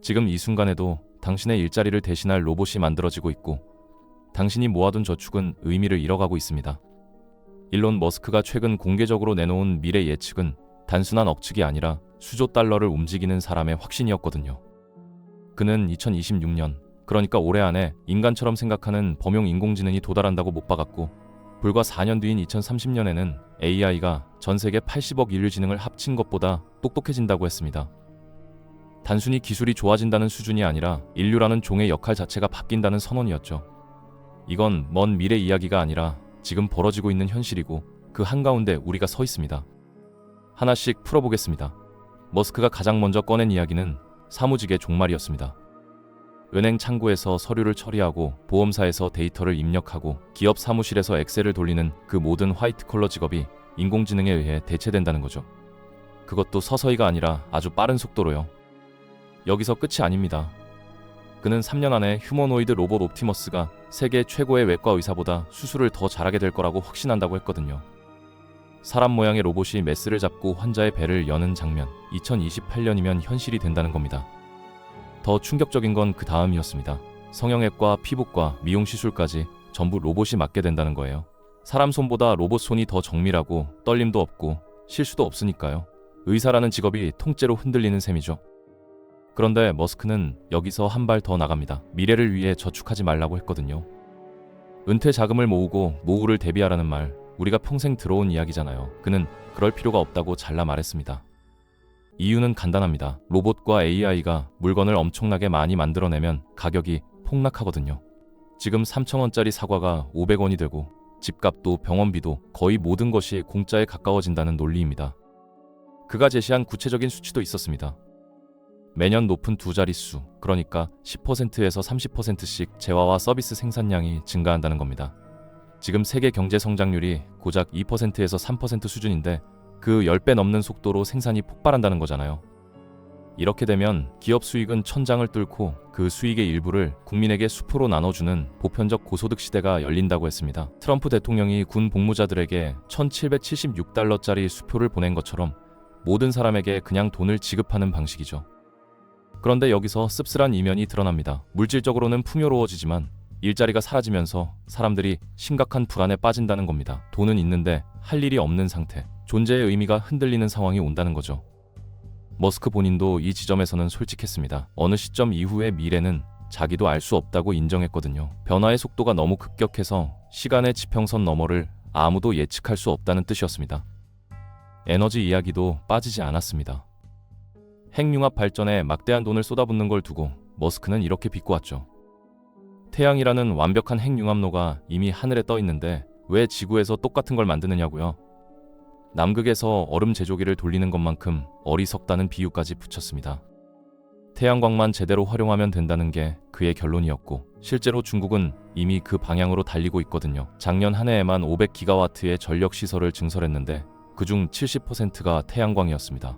지금 이 순간에도 당신의 일자리를 대신할 로봇이 만들어지고 있고 당신이 모아둔 저축은 의미를 잃어가고 있습니다. 일론 머스크가 최근 공개적으로 내놓은 미래 예측은 단순한 억측이 아니라 수조 달러를 움직이는 사람의 확신이었거든요. 그는 2026년, 그러니까 올해 안에 인간처럼 생각하는 범용 인공지능이 도달한다고 못 박았고 불과 4년 뒤인 2030년에는 AI가 전 세계 80억 인류지능을 합친 것보다 똑똑해진다고 했습니다. 단순히 기술이 좋아진다는 수준이 아니라 인류라는 종의 역할 자체가 바뀐다는 선언이었죠. 이건 먼 미래 이야기가 아니라 지금 벌어지고 있는 현실이고 그 한가운데 우리가 서 있습니다. 하나씩 풀어보겠습니다. 머스크가 가장 먼저 꺼낸 이야기는 사무직의 종말이었습니다. 은행 창구에서 서류를 처리하고 보험사에서 데이터를 입력하고 기업 사무실에서 엑셀을 돌리는 그 모든 화이트 컬러 직업이 인공지능에 의해 대체된다는 거죠. 그것도 서서히가 아니라 아주 빠른 속도로요. 여기서 끝이 아닙니다. 그는 3년 안에 휴머노이드 로봇 옵티머스가 세계 최고의 외과 의사보다 수술을 더 잘하게 될 거라고 확신한다고 했거든요. 사람 모양의 로봇이 메스를 잡고 환자의 배를 여는 장면, 2028년이면 현실이 된다는 겁니다. 더 충격적인 건 그 다음이었습니다. 성형외과, 피부과, 미용시술까지 전부 로봇이 맡게 된다는 거예요. 사람 손보다 로봇 손이 더 정밀하고 떨림도 없고 실수도 없으니까요. 의사라는 직업이 통째로 흔들리는 셈이죠. 그런데 머스크는 여기서 한 발 더 나갑니다. 미래를 위해 저축하지 말라고 했거든요. 은퇴 자금을 모으고 노후를 대비하라는 말, 우리가 평생 들어온 이야기잖아요. 그는 그럴 필요가 없다고 잘라 말했습니다. 이유는 간단합니다. 로봇과 AI가 물건을 엄청나게 많이 만들어내면 가격이 폭락하거든요. 지금 3,000원짜리 사과가 500원이 되고 집값도 병원비도 거의 모든 것이 공짜에 가까워진다는 논리입니다. 그가 제시한 구체적인 수치도 있었습니다. 매년 높은 두 자릿수, 그러니까 10%에서 30%씩 재화와 서비스 생산량이 증가한다는 겁니다. 지금 세계 경제 성장률이 고작 2%에서 3% 수준인데 그 10배 넘는 속도로 생산이 폭발한다는 거잖아요. 이렇게 되면 기업 수익은 천장을 뚫고 그 수익의 일부를 국민에게 수표로 나눠주는 보편적 고소득 시대가 열린다고 했습니다. 트럼프 대통령이 군 복무자들에게 1,776달러짜리 수표를 보낸 것처럼 모든 사람에게 그냥 돈을 지급하는 방식이죠. 그런데 여기서 씁쓸한 이면이 드러납니다. 물질적으로는 풍요로워지지만 일자리가 사라지면서 사람들이 심각한 불안에 빠진다는 겁니다. 돈은 있는데 할 일이 없는 상태, 존재의 의미가 흔들리는 상황이 온다는 거죠. 머스크 본인도 이 지점에서는 솔직했습니다. 어느 시점 이후의 미래는 자기도 알 수 없다고 인정했거든요. 변화의 속도가 너무 급격해서 시간의 지평선 너머를 아무도 예측할 수 없다는 뜻이었습니다. 에너지 이야기도 빠지지 않았습니다. 핵융합 발전에 막대한 돈을 쏟아붓는 걸 두고 머스크는 이렇게 비꼬았죠. 태양이라는 완벽한 핵융합로가 이미 하늘에 떠 있는데 왜 지구에서 똑같은 걸 만드느냐고요. 남극에서 얼음 제조기를 돌리는 것만큼 어리석다는 비유까지 붙였습니다. 태양광만 제대로 활용하면 된다는 게 그의 결론이었고 실제로 중국은 이미 그 방향으로 달리고 있거든요. 작년 한 해에만 500기가와트의 전력시설을 증설했는데 그중 70%가 태양광이었습니다.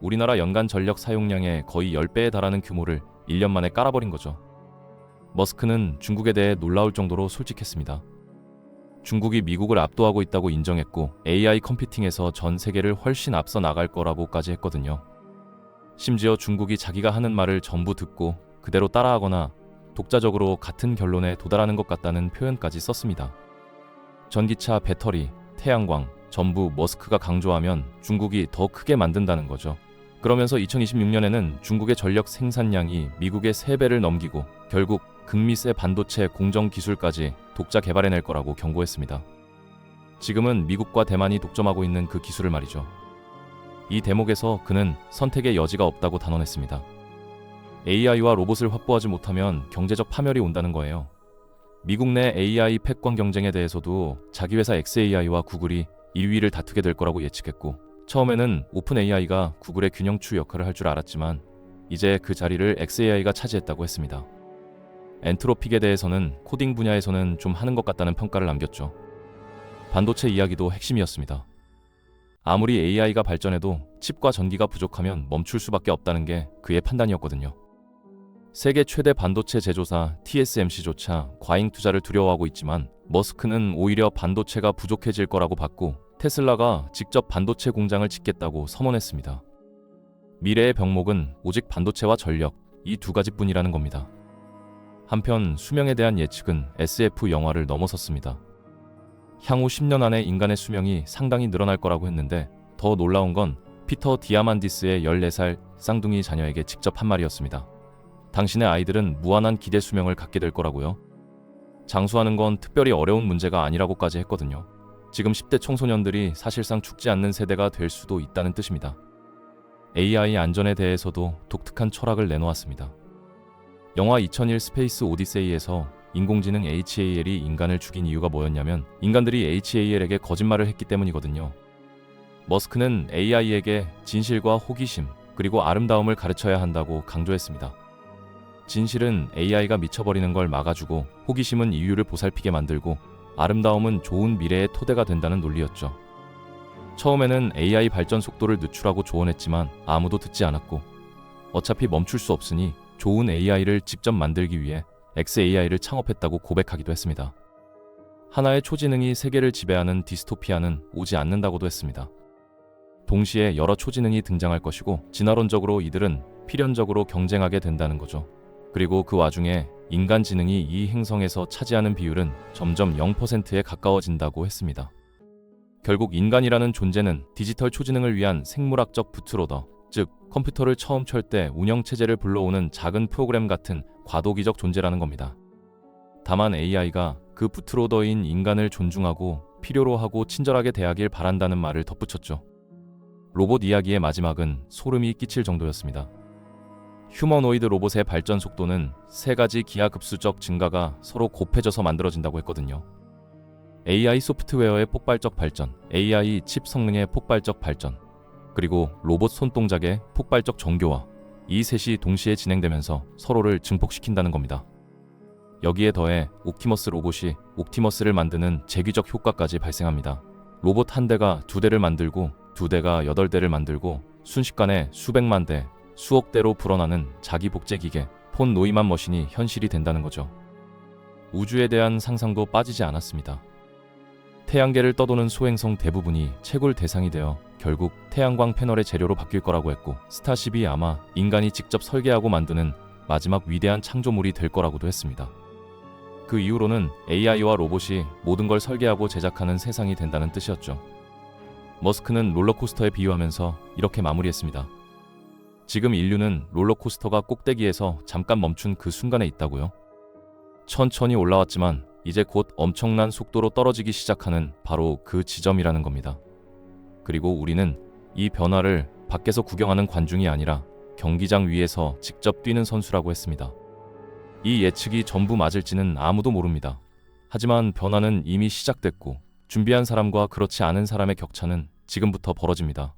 우리나라 연간 전력 사용량의 거의 10배에 달하는 규모를 1년 만에 깔아버린 거죠. 머스크는 중국에 대해 놀라울 정도로 솔직했습니다. 중국이 미국을 압도하고 있다고 인정했고 AI 컴퓨팅에서 전 세계를 훨씬 앞서 나갈 거라고까지 했거든요. 심지어 중국이 자기가 하는 말을 전부 듣고 그대로 따라하거나 독자적으로 같은 결론에 도달하는 것 같다는 표현까지 썼습니다. 전기차, 배터리, 태양광 전부 머스크가 강조하면 중국이 더 크게 만든다는 거죠. 그러면서 2026년에는 중국의 전력 생산량이 미국의 3배를 넘기고 결국 극미세 반도체 공정 기술까지 독자 개발해낼 거라고 경고했습니다. 지금은 미국과 대만이 독점하고 있는 그 기술을 말이죠. 이 대목에서 그는 선택의 여지가 없다고 단언했습니다. AI와 로봇을 확보하지 못하면 경제적 파멸이 온다는 거예요. 미국 내 AI 패권 경쟁에 대해서도 자기 회사 xAI와 구글이 1위를 다투게 될 거라고 예측했고 처음에는 오픈 AI가 구글의 균형추 역할을 할 줄 알았지만 이제 그 자리를 xAI가 차지했다고 했습니다. 엔트로픽에 대해서는 코딩 분야에서는 좀 하는 것 같다는 평가를 남겼죠. 반도체 이야기도 핵심이었습니다. 아무리 AI가 발전해도 칩과 전기가 부족하면 멈출 수밖에 없다는 게 그의 판단이었거든요. 세계 최대 반도체 제조사 TSMC조차 과잉 투자를 두려워하고 있지만 머스크는 오히려 반도체가 부족해질 거라고 봤고 테슬라가 직접 반도체 공장을 짓겠다고 선언했습니다. 미래의 병목은 오직 반도체와 전력, 이 두 가지뿐이라는 겁니다. 한편 수명에 대한 예측은 SF 영화를 넘어섰습니다. 향후 10년 안에 인간의 수명이 상당히 늘어날 거라고 했는데 더 놀라운 건 피터 디아만디스의 14살 쌍둥이 자녀에게 직접 한 말이었습니다. 당신의 아이들은 무한한 기대 수명을 갖게 될 거라고요. 장수하는 건 특별히 어려운 문제가 아니라고까지 했거든요. 지금 10대 청소년들이 사실상 죽지 않는 세대가 될 수도 있다는 뜻입니다. AI 안전에 대해서도 독특한 철학을 내놓았습니다. 영화 2001 스페이스 오디세이에서 인공지능 HAL이 인간을 죽인 이유가 뭐였냐면 인간들이 HAL에게 거짓말을 했기 때문이거든요. 머스크는 AI에게 진실과 호기심 그리고 아름다움을 가르쳐야 한다고 강조했습니다. 진실은 AI가 미쳐버리는 걸 막아주고 호기심은 인류를 보살피게 만들고 아름다움은 좋은 미래의 토대가 된다는 논리였죠. 처음에는 AI 발전 속도를 늦추라고 조언했지만 아무도 듣지 않았고 어차피 멈출 수 없으니 좋은 AI를 직접 만들기 위해 xAI를 창업했다고 고백하기도 했습니다. 하나의 초지능이 세계를 지배하는 디스토피아는 오지 않는다고도 했습니다. 동시에 여러 초지능이 등장할 것이고 진화론적으로 이들은 필연적으로 경쟁하게 된다는 거죠. 그리고 그 와중에 인간 지능이 이 행성에서 차지하는 비율은 점점 0%에 가까워진다고 했습니다. 결국 인간이라는 존재는 디지털 초지능을 위한 생물학적 부트로더, 즉 컴퓨터를 처음 켤 때 운영체제를 불러오는 작은 프로그램 같은 과도기적 존재라는 겁니다. 다만 AI가 그 부트로더인 인간을 존중하고 필요로 하고 친절하게 대하길 바란다는 말을 덧붙였죠. 로봇 이야기의 마지막은 소름이 끼칠 정도였습니다. 휴머노이드 로봇의 발전 속도는 3가지 기하급수적 증가가 서로 곱해져서 만들어진다고 했거든요. AI 소프트웨어의 폭발적 발전, AI 칩 성능의 폭발적 발전, 그리고 로봇 손동작의 폭발적 정교화, 이 셋이 동시에 진행되면서 서로를 증폭시킨다는 겁니다. 여기에 더해 옵티머스 로봇이 옵티머스를 만드는 재귀적 효과까지 발생합니다. 로봇 한 대가 2대를 만들고 2대가 8대를 만들고 순식간에 수백만 대, 수억 대로 불어나는 자기 복제 기계, 폰 노이만 머신이 현실이 된다는 거죠. 우주에 대한 상상도 빠지지 않았습니다. 태양계를 떠도는 소행성 대부분이 채굴 대상이 되어 결국 태양광 패널의 재료로 바뀔 거라고 했고 스타쉽이 아마 인간이 직접 설계하고 만드는 마지막 위대한 창조물이 될 거라고도 했습니다. 그 이후로는 AI와 로봇이 모든 걸 설계하고 제작하는 세상이 된다는 뜻이었죠. 머스크는 롤러코스터에 비유하면서 이렇게 마무리했습니다. 지금 인류는 롤러코스터가 꼭대기에서 잠깐 멈춘 그 순간에 있다고요. 천천히 올라왔지만 이제 곧 엄청난 속도로 떨어지기 시작하는 바로 그 지점이라는 겁니다. 그리고 우리는 이 변화를 밖에서 구경하는 관중이 아니라 경기장 위에서 직접 뛰는 선수라고 했습니다. 이 예측이 전부 맞을지는 아무도 모릅니다. 하지만 변화는 이미 시작됐고 준비한 사람과 그렇지 않은 사람의 격차는 지금부터 벌어집니다.